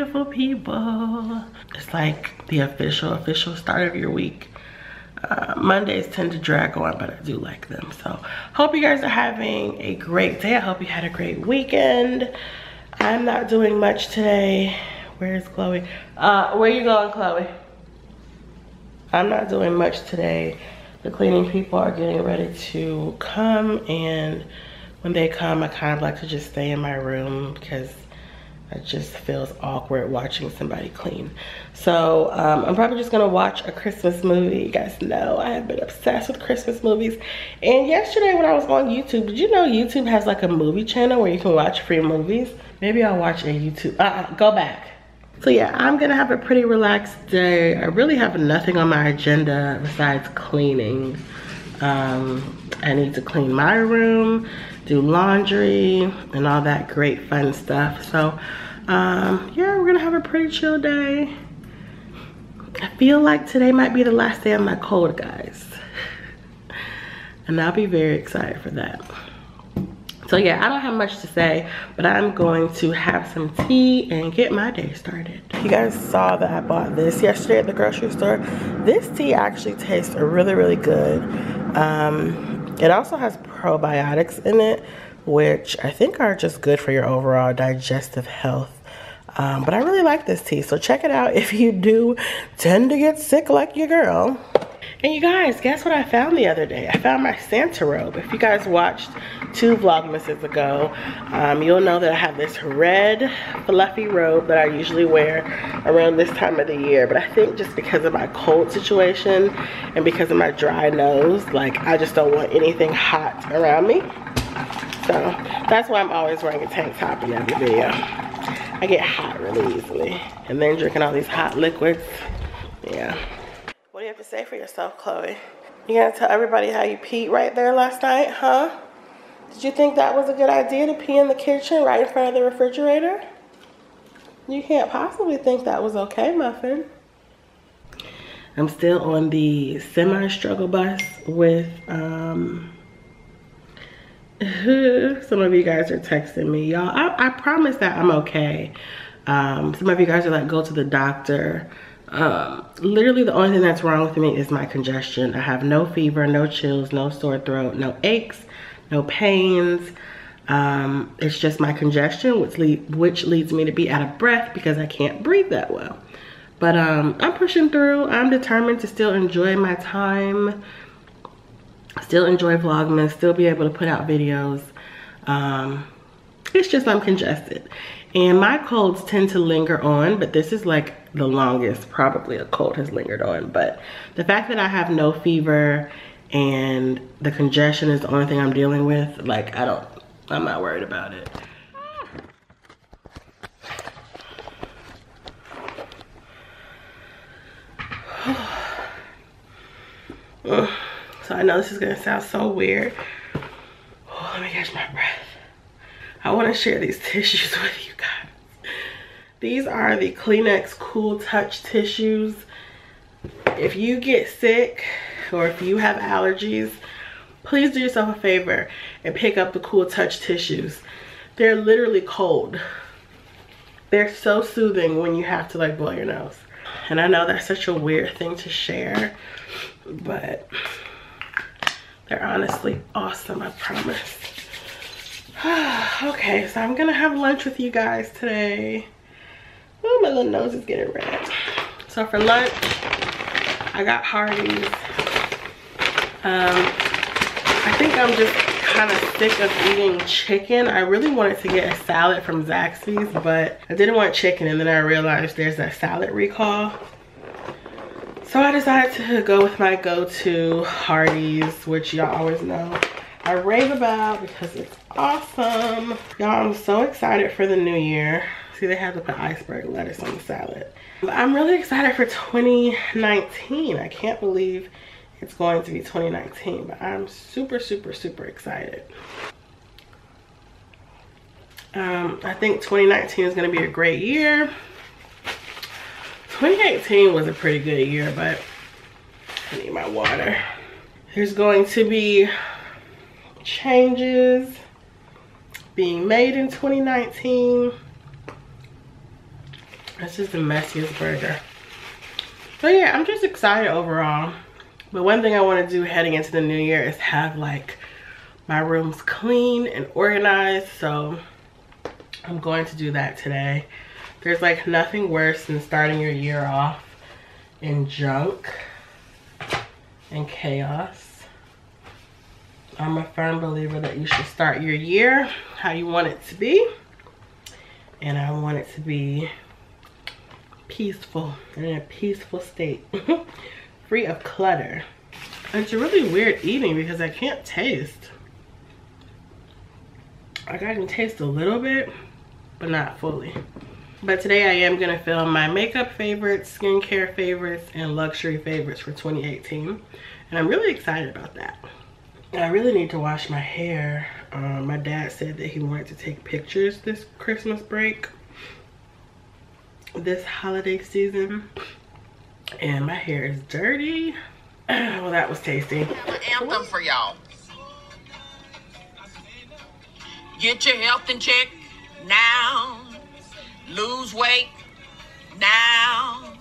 beautiful people. It's like the official start of your week. Mondays tend to drag on, but I do like them. So hope you guys are having a great day. I hope you had a great weekend. I'm not doing much today. Where's Chloe? Where you going, Chloe? I'm not doing much today. The cleaning people are getting ready to come, and when they come, I kind of like to just stay in my room because it just feels awkward watching somebody clean. So I'm probably just gonna watch a Christmas movie. You guys know I have been obsessed with Christmas movies. And yesterday when I was on YouTube, did you know YouTube has like a movie channel where you can watch free movies? Maybe I'll watch a YouTube, go back. So yeah, I'm gonna have a pretty relaxed day. I really have nothing on my agenda besides cleaning. I need to clean my room, do laundry, and all that great fun stuff. So yeah, we're gonna have a pretty chill day. I feel like today might be the last day of my cold, guys. And I'll be very excited for that. So yeah, I don't have much to say, but I'm going to have some tea and get my day started. You guys saw that I bought this yesterday at the grocery store. This tea actually tastes really, really good. It also has probiotics in it, which I think are just good for your overall digestive health. But I really like this tea, so check it out if you do tend to get sick like your girl. And you guys, guess what I found the other day? I found my Santa robe. If you guys watched 2 Vlogmases ago, you'll know that I have this red fluffy robe that I usually wear around this time of the year. But I think just because of my cold situation and because of my dry nose, like I just don't want anything hot around me. So that's why I'm always wearing a tank top in every video. I get hot really easily. And then drinking all these hot liquids, yeah. What do you have to say for yourself, Chloe? You gonna tell everybody how you peed right there last night, huh? Did you think that was a good idea to pee in the kitchen right in front of the refrigerator? You can't possibly think that was okay, Muffin. I'm still on the semi-struggle bus with, some of you guys are texting me. Y'all, I promise that I'm okay. Some of you guys are like, go to the doctor. Literally the only thing that's wrong with me is my congestion. I have no fever, no chills, no sore throat, no aches, no pains. It's just my congestion, which leads me to be out of breath because I can't breathe that well. But I'm pushing through. I'm determined to still enjoy my time, still enjoy Vlogmas, still be able to put out videos. It's just I'm congested. And my colds tend to linger on, but this is like the longest probably a cold has lingered on. But the fact that I have no fever and the congestion is the only thing I'm dealing with, like I'm not worried about it. So I know this is gonna sound so weird. Oh, let me catch my breath. I want to share these tissues with you guys. These are the Kleenex Cool Touch tissues. If you get sick or if you have allergies, please do yourself a favor and pick up the Cool Touch tissues. They're literally cold. They're so soothing when you have to like blow your nose. And I know that's such a weird thing to share, but they're honestly awesome, I promise. Okay, so I'm gonna have lunch with you guys today. Oh, my little nose is getting red. So for lunch, I got Hardee's. I think I'm just kind of sick of eating chicken. I really wanted to get a salad from Zaxby's, but I didn't want chicken, and then I realized there's a salad recall. So I decided to go with my go-to Hardee's, which y'all always know I rave about because it's awesome. Y'all, I'm so excited for the new year. See, they have to put iceberg lettuce on the salad. I'm really excited for 2019. I can't believe it's going to be 2019, but I'm super, super, super excited. I think 2019 is gonna be a great year. 2018 was a pretty good year, but I need my water. There's going to be changes being made in 2019. This is the messiest burger. So yeah, I'm just excited overall. But one thing I want to do heading into the new year is have like my rooms clean and organized. So I'm going to do that today. There's like nothing worse than starting your year off in junk and chaos. I'm a firm believer that you should start your year how you want it to be. And I want it to be peaceful and in a peaceful state. Free of clutter. It's really weird eating because I can't taste. Like I can taste a little bit, but not fully. But today I am gonna film my makeup favorites, skincare favorites, and luxury favorites for 2018. And I'm really excited about that. I really need to wash my hair. My dad said that he wanted to take pictures this Christmas break, this holiday season. And my hair is dirty. Well, that was tasty. Anthem for y'all. Get your health in check now. Lose weight now.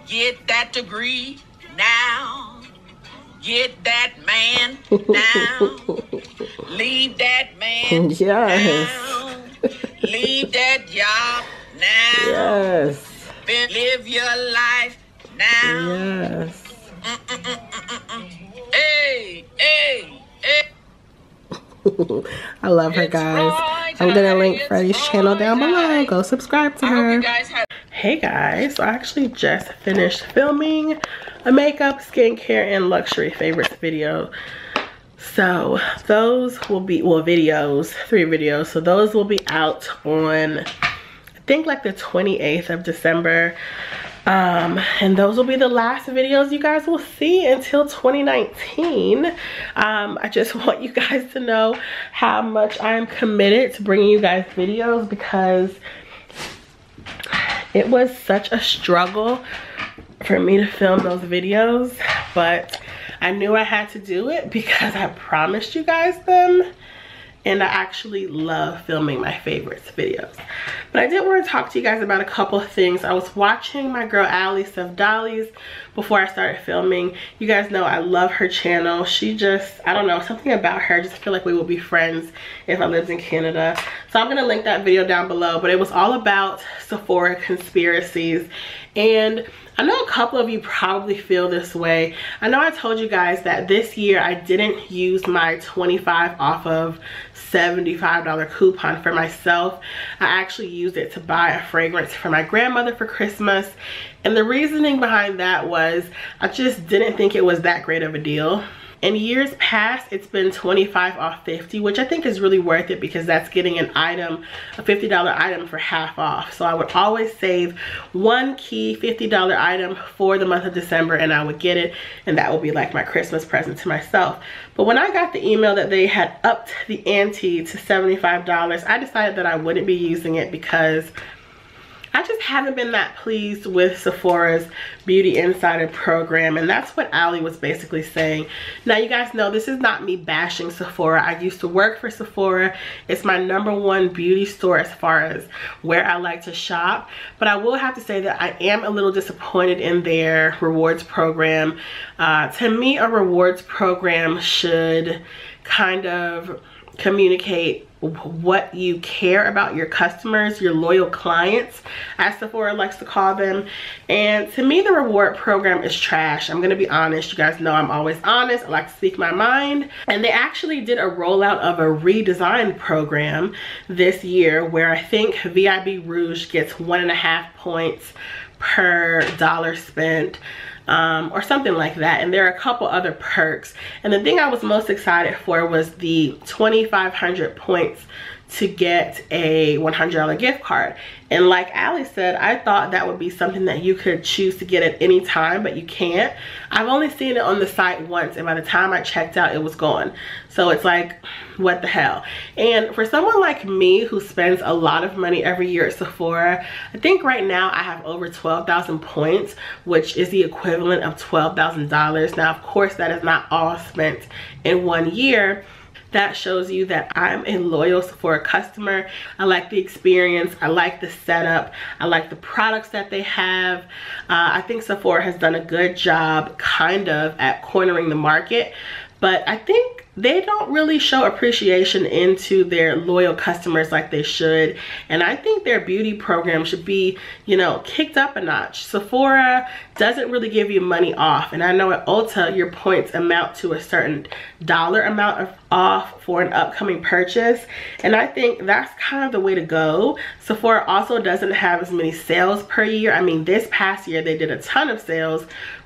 Get that degree now. Get that man now. Leave that man now. Leave that job now. Yes. Live your life now. Yes. Hey, hey, hey. I love her, guys. I'm gonna link Freddie's channel down below. Go subscribe to her. Hey guys, so I actually just finished filming a makeup, skincare, and luxury favorites video. So those will be, well, videos, 3 videos. So those will be out on, I think like the 28th of December. And those will be the last videos you guys will see until 2019. I just want you guys to know how much I am committed to bringing you guys videos, because it was such a struggle for me to film those videos, but I knew I had to do it because I promised you guys them. And I actually love filming my favorites videos. But I did want to talk to you guys about a couple of things. I was watching my girl Ali Stuff Dollies before I started filming. You guys know I love her channel. She just, I don't know, something about her. I just feel like we would be friends if I lived in Canada. So I'm going to link that video down below. But it was all about Sephora conspiracies. And I know a couple of you probably feel this way. I know I told you guys that this year I didn't use my 25 off of $75 coupon for myself. I actually used it to buy a fragrance for my grandmother for Christmas. And the reasoning behind that was I just didn't think it was that great of a deal. In years past, it's been 25 off 50, which I think is really worth it because that's getting an item, a $50 item for half off. So I would always save one key $50 item for the month of December and I would get it, and that would be like my Christmas present to myself. But when I got the email that they had upped the ante to $75, I decided that I wouldn't be using it because I just haven't been that pleased with Sephora's Beauty Insider program, and that's what Ali was basically saying. Now, you guys know this is not me bashing Sephora. I used to work for Sephora. It's my #1 beauty store as far as where I like to shop, but I will have to say that I am a little disappointed in their rewards program. To me, a rewards program should kind of communicate what you care about your customers, your loyal clients, as Sephora likes to call them. And to me, the reward program is trash. I'm gonna be honest. You guys know I'm always honest. I like to speak my mind. And they actually did a rollout of a redesigned program this year where I think VIB Rouge gets 1.5 points per dollar spent. Or something like that, and there are a couple other perks. And the thing I was most excited for was the 2,500 points to get a $100 gift card. And like Ali said, I thought that would be something that you could choose to get at any time, but you can't. I've only seen it on the site once, and by the time I checked out, it was gone. So it's like, what the hell? And for someone like me who spends a lot of money every year at Sephora, I think right now I have over 12,000 points, which is the equivalent of $12,000. Now, of course, that is not all spent in one year. that shows you that I'm a loyal Sephora customer. I like the experience, I like the setup, I like the products that they have. I think Sephora has done a good job kind of at cornering the market, but I think they don't really show appreciation into their loyal customers like they should. And I think their beauty program should be, you know, kicked up a notch. Sephora doesn't really give you money off. And I know at Ulta, your points amount to a certain dollar amount of off for an upcoming purchase. And I think that's kind of the way to go. Sephora also doesn't have as many sales per year. I mean, this past year, they did a ton of sales.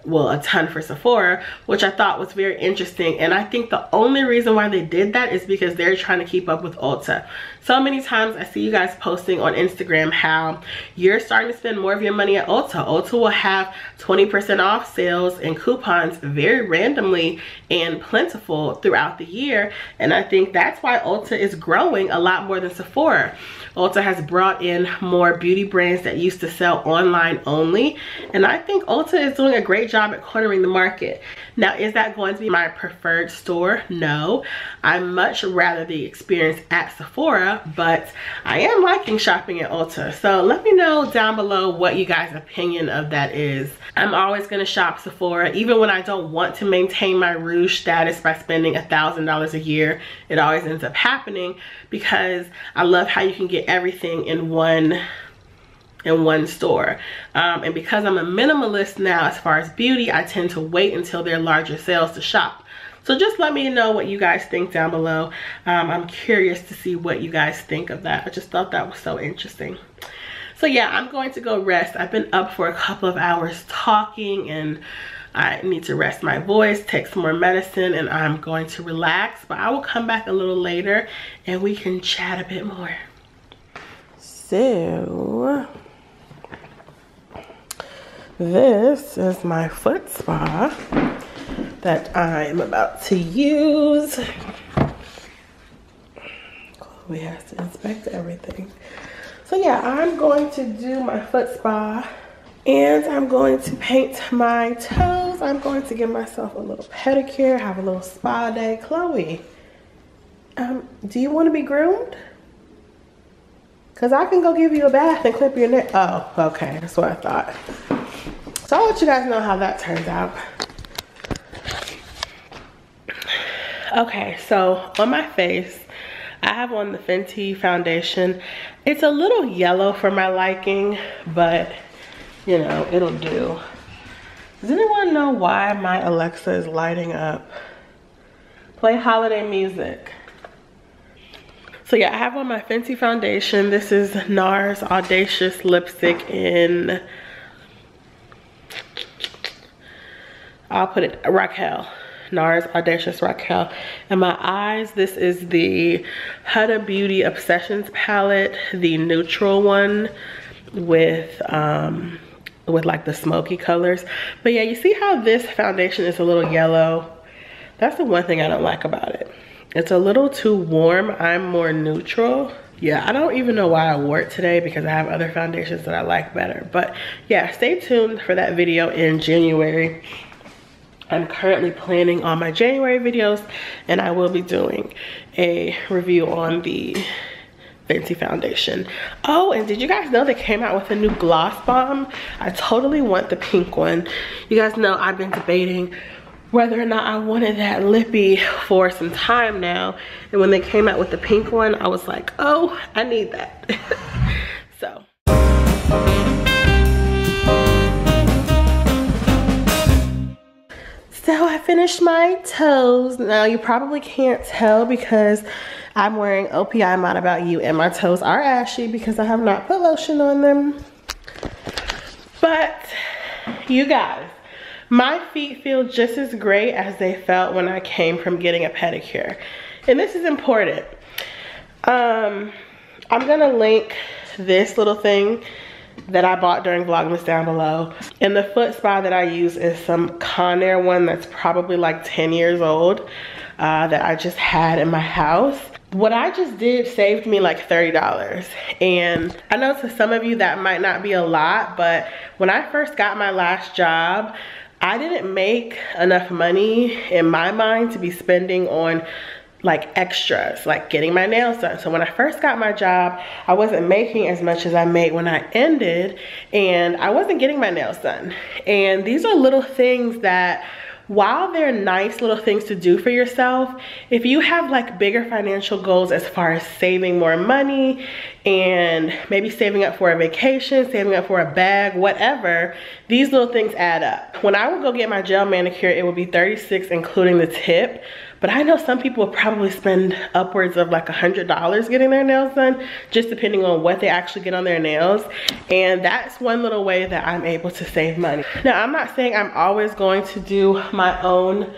Well, a ton for Sephora, which I thought was very interesting. And I think the only reason why they did that is because they're trying to keep up with Ulta. So many times I see you guys posting on Instagram how you're starting to spend more of your money at Ulta. Ulta will have 20% off sales and coupons very randomly and plentiful throughout the year. And I think that's why Ulta is growing a lot more than Sephora. Ulta has brought in more beauty brands that used to sell online only. And I think Ulta is doing a great job at cornering the market. Now, is that going to be my preferred store? No. I much rather the experience at Sephora, but I am liking shopping at Ulta. So let me know down below what you guys' opinion of that is. I'm always going to shop Sephora, even when I don't want to maintain my rouge status by spending $1,000 a year. It always ends up happening because I love how you can get everything in one store. And because I'm a minimalist now as far as beauty, I tend to wait until there are larger sales to shop. So just let me know what you guys think down below. I'm curious to see what you guys think of that. I just thought that was so interesting. So yeah, I'm going to go rest. I've been up for a couple of hours talking and I need to rest my voice, take some more medicine, and I'm going to relax. But I will come back a little later and we can chat a bit more. So this is my foot spa that I'm about to use. Chloe has to inspect everything. So yeah, I'm going to do my foot spa and I'm going to paint my toes. I'm going to give myself a little pedicure, have a little spa day. Chloe, do you want to be groomed? Because I can go give you a bath and clip your nail. Oh, okay, that's what I thought. So I'll let you guys know how that turns out. Okay, so on my face, I have on the Fenty foundation. It's a little yellow for my liking, but you know, it'll do. Does anyone know why my Alexa is lighting up? Play holiday music. So yeah, I have on my Fenty foundation. This is NARS Audacious Lipstick in, I'll put it, Raquel. NARS Audacious Raquel. And my eyes, this is the Huda Beauty Obsessions palette, the neutral one with like the smoky colors. But yeah, you see how this foundation is a little yellow? That's the one thing I don't like about it. It's a little too warm. I'm more neutral. Yeah, I don't even know why I wore it today because I have other foundations that I like better. But yeah, stay tuned for that video in January. I'm currently planning on my January videos and I will be doing a review on the Fenty foundation. Oh, and did you guys know they came out with a new gloss bomb? I totally want the pink one. You guys know I've been debating whether or not I wanted that lippy for some time now. And when they came out with the pink one, I was like, oh, I need that. So. So I finished my toes. Now you probably can't tell because I'm wearing OPI Mod About You and my toes are ashy because I have not put lotion on them. But you guys, my feet feel just as great as they felt when I came from getting a pedicure. And this is important. I'm gonna link this little thing that I bought during Vlogmas down below. And the foot spa that I use is some Conair one that's probably like 10 years old that I just had in my house. What I just did saved me like $30. And I know to some of you that might not be a lot, but when I first got my last job, I didn't make enough money in my mind to be spending on like extras, like getting my nails done. So when I first got my job, I wasn't making as much as I made when I ended, and I wasn't getting my nails done. And these are little things that, while they're nice little things to do for yourself, if you have like bigger financial goals as far as saving more money and maybe saving up for a vacation, saving up for a bag, whatever, these little things add up. When I would go get my gel manicure, it would be $36 including the tip. But I know some people will probably spend upwards of like $100 getting their nails done, just depending on what they actually get on their nails. And that's one little way that I'm able to save money. Now, I'm not saying I'm always going to do my own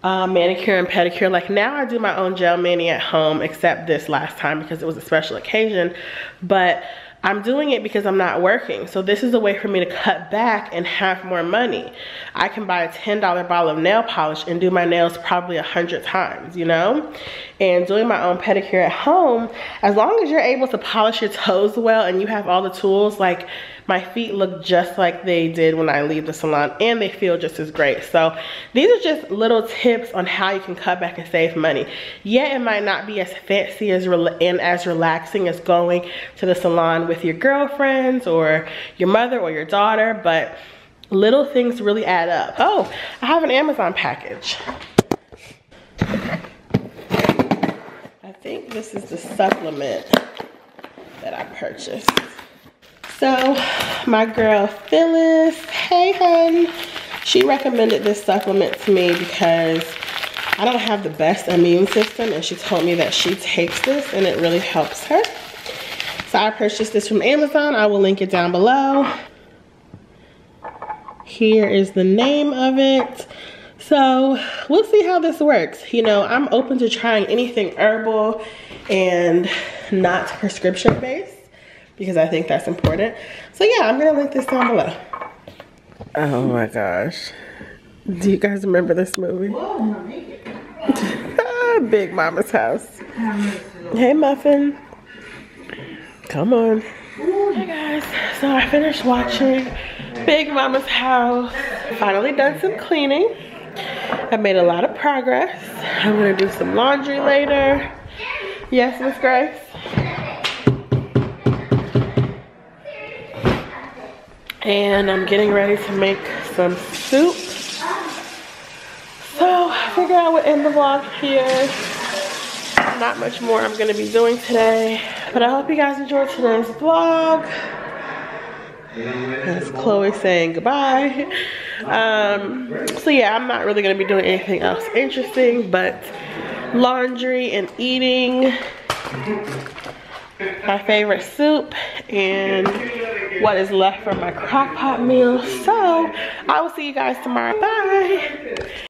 manicure and pedicure. Like now I do my own gel mani at home, except this last time because it was a special occasion. But I'm doing it because I'm not working. So this is a way for me to cut back and have more money. I can buy a $10 bottle of nail polish and do my nails probably 100 times, you know? And doing my own pedicure at home, as long as you're able to polish your toes well and you have all the tools, like my feet look just like they did when I leave the salon, and they feel just as great. So these are just little tips on how you can cut back and save money. Yeah, it might not be as fancy as and as relaxing as going to the salon with your girlfriends or your mother or your daughter, but little things really add up. Oh, I have an Amazon package. I think this is the supplement that I purchased. So my girl Phyllis, hey hun, she recommended this supplement to me because I don't have the best immune system, and she told me that she takes this and it really helps her. So I purchased this from Amazon. I will link it down below. Here is the name of it. So we'll see how this works. You know, I'm open to trying anything herbal and not prescription based, because I think that's important. So yeah, I'm gonna link this down below. Oh my gosh. Do you guys remember this movie? Big Mama's House. Hey Muffin. Come on. Hey guys, so I finished watching Big Mama's House. Finally done some cleaning. I made a lot of progress. I'm gonna do some laundry later. Yes, Miss Grace? And I'm getting ready to make some soup. So I figured I would end the vlog here. Not much more I'm gonna be doing today, but I hope you guys enjoyed today's vlog. That's Chloe saying goodbye. So yeah, I'm not really gonna be doing anything else interesting, but laundry and eating my favorite soup and what is left from my crock pot meal. So I will see you guys tomorrow. Bye.